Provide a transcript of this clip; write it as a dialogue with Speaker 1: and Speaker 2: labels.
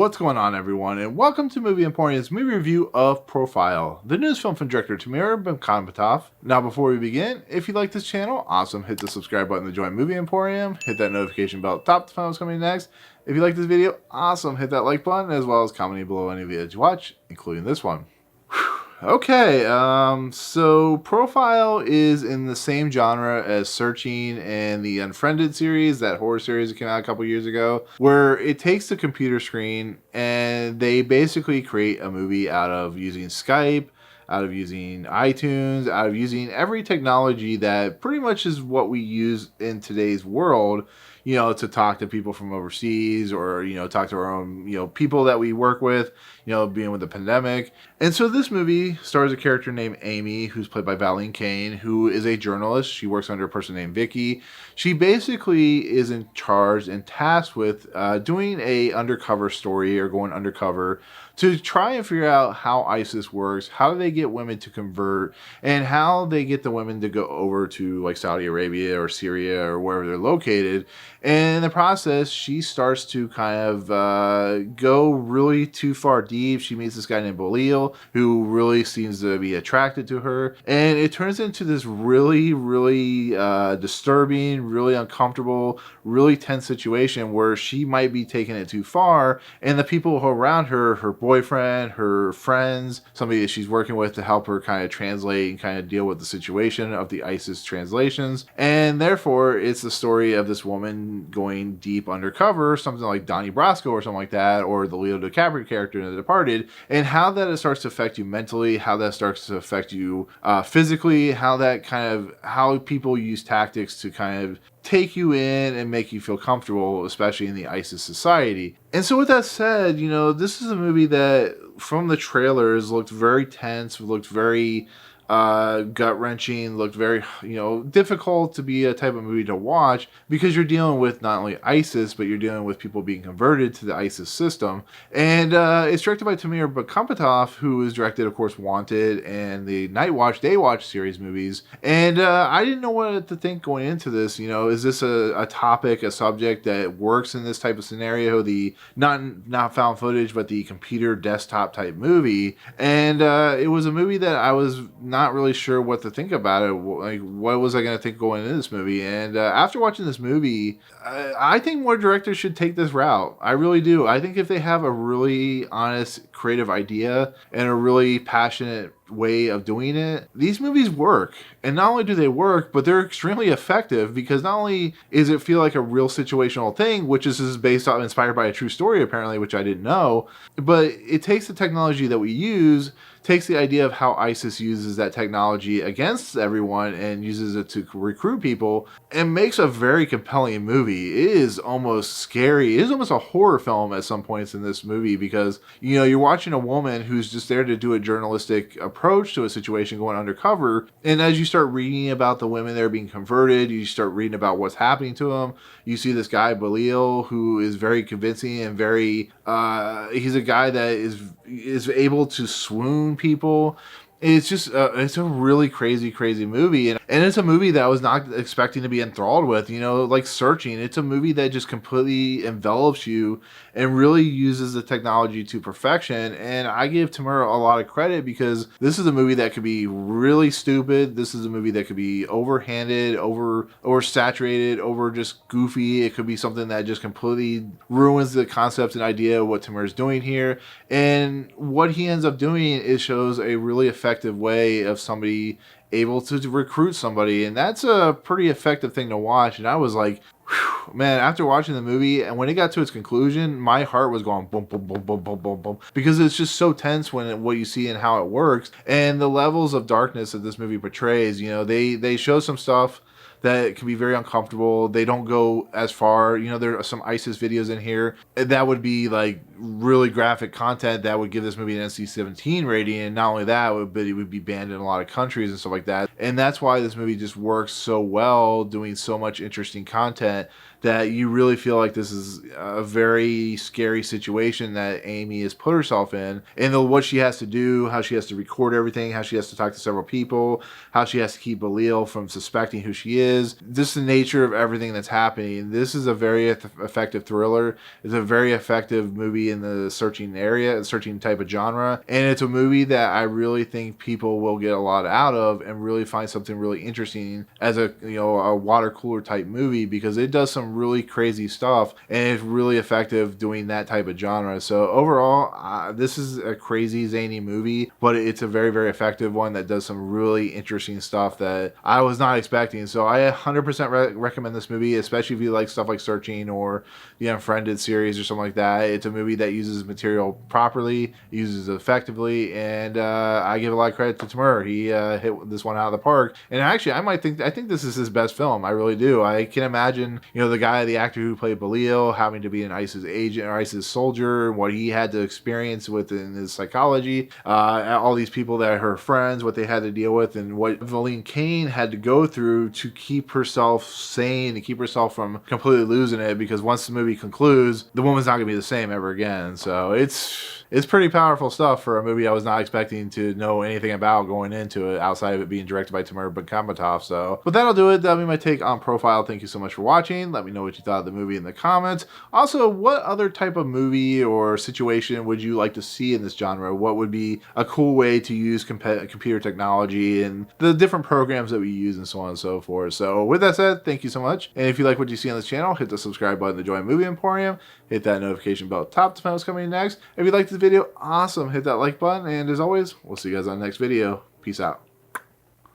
Speaker 1: What's going on, everyone, and welcome to Movie Emporium's movie review of Profile, the newest film from director Timur Bekmambetov. Now, before we begin, if you like this channel, awesome, hit the subscribe button to join Movie Emporium, hit that notification bell at the top to find out what's coming next. If you like this video, awesome, hit that like button, as well as commenting below any videos you watch, including this one. Okay, so Profile is in the same genre as Searching and the Unfriended series, that horror series that came out a couple years ago, where it takes the computer screen and they basically create a movie out of using Skype, out of using iTunes, out of using every technology that pretty much is what we use in today's world, you know, to talk to people from overseas or, you know, talk to our own, you know, people that we work with, you know, being with the pandemic. And so this movie stars a character named Amy, who's played by Valene Kane, who is a journalist. She works under a person named Vicky. She basically is in charge and tasked with doing a undercover story or going undercover to try and figure out how ISIS works, how do they get women to convert, and how they get the women to go over to like Saudi Arabia or Syria or wherever they're located. And in the process, she starts to kind of go really too far deep. She meets this guy named Balil, who really seems to be attracted to her. And it turns into this really, really disturbing, really uncomfortable, really tense situation where she might be taking it too far. And the people around her, her boyfriend, her friends, somebody that she's working with to help her kind of translate and kind of deal with the situation of the ISIS translations. And therefore, it's the story of this woman going deep undercover, something like Donnie Brasco or something like that, or the Leo DiCaprio character in The Departed, and how that starts to affect you mentally, how that starts to affect you physically, how that kind of, how people use tactics to kind of take you in and make you feel comfortable, especially in the ISIS society. And so with that said, you know, this is a movie that from the trailers looked very tense, looked very gut-wrenching, looked very, you know, difficult to be a type of movie to watch because you're dealing with not only ISIS, but you're dealing with people being converted to the ISIS system. And it's directed by Timur Bekmambetov, who has directed, of course, Wanted and the Night Watch, Day Watch series movies. And I didn't know what to think going into this. You know, is this a topic, a subject that works in this type of scenario, the not found footage, but the computer desktop type movie? And it was a movie that I was not really sure what to think about it. Like, what was I going to think going into this movie? And after watching this movie, I think more directors should take this route. I really do. I think if they have a really honest, creative idea and a really passionate way of doing it, these movies work. And not only do they work, but they're extremely effective because not only is it feel like a real situational thing, which is based on, inspired by a true story apparently, which I didn't know, but it takes the technology that we use, takes the idea of how ISIS uses that technology against everyone and uses it to recruit people and makes a very compelling movie. It is almost scary. It is almost a horror film at some points in this movie because, you know, you're watching a woman who's just there to do a journalistic approach to a situation going undercover. And as you start reading about the women that are being converted, you start reading about what's happening to them. You see this guy, Balil, who is very convincing and very, he's a guy that is able to swoon people. It's just, it's a really crazy movie. And it's a movie that I was not expecting to be enthralled with, you know, like Searching. It's a movie that just completely envelops you and really uses the technology to perfection. And I give Timur a lot of credit because this is a movie that could be really stupid. This is a movie that could be overhanded, oversaturated, over just goofy. It could be something that just completely ruins the concept and idea of what Timur is doing here. And what he ends up doing is shows a really effective way of somebody able to recruit somebody, and that's a pretty effective thing to watch. And I was like, whew, man, after watching the movie and when it got to its conclusion, my heart was going boom boom boom boom boom boom boom because it's just so tense when what you see and how it works and the levels of darkness that this movie portrays. You know, they show some stuff that can be very uncomfortable. They don't go as far. You know, there are some ISIS videos in here that would be like really graphic content that would give this movie an NC-17 rating. And not only that, but it would be banned in a lot of countries and stuff like that. And that's why this movie just works so well, doing so much interesting content that you really feel like this is a very scary situation that Amy has put herself in, and what she has to do, how she has to record everything, how she has to talk to several people, how she has to keep Valene from suspecting who she is, just the nature of everything that's happening. This is a very effective thriller. It's a very effective movie in the searching area, searching type of genre, and it's a movie that I really think people will get a lot out of and really find something really interesting as a a water cooler type movie, because it does some really crazy stuff and it's really effective doing that type of genre. So overall, this is a crazy zany movie, but it's a very, very effective one that does some really interesting stuff that I was not expecting. So I 100% recommend this movie, especially if you like stuff like Searching or the Unfriended series or something like that. It's a movie that uses material properly, uses it effectively, and I give a lot of credit to Timur. He hit this one out of the park. And actually, I think this is his best film. I really do. I can imagine, the actor who played Valene having to be an ISIS agent or ISIS soldier, what he had to experience within his psychology, all these people that are her friends, what they had to deal with, and what Valene Kane had to go through to keep herself sane, to keep herself from completely losing it, because once the movie concludes, the woman's not going to be the same ever again. So it's pretty powerful stuff for a movie I was not expecting to know anything about going into it, outside of it being directed by Timur Bekmambetov. So, but that'll do it. That'll be my take on Profile. Thank you so much for watching. Let me know what you thought of the movie in the comments. Also, what other type of movie or situation would you like to see in this genre? What would be a cool way to use computer technology and the different programs that we use and so on and so forth? So with that said, thank you so much. And if you like what you see on this channel, hit the subscribe button to join Movie Emporium. Hit that notification bell at the top to find what's coming next. If you liked this video, awesome. Hit that like button. And as always, we'll see you guys on the next video. Peace out.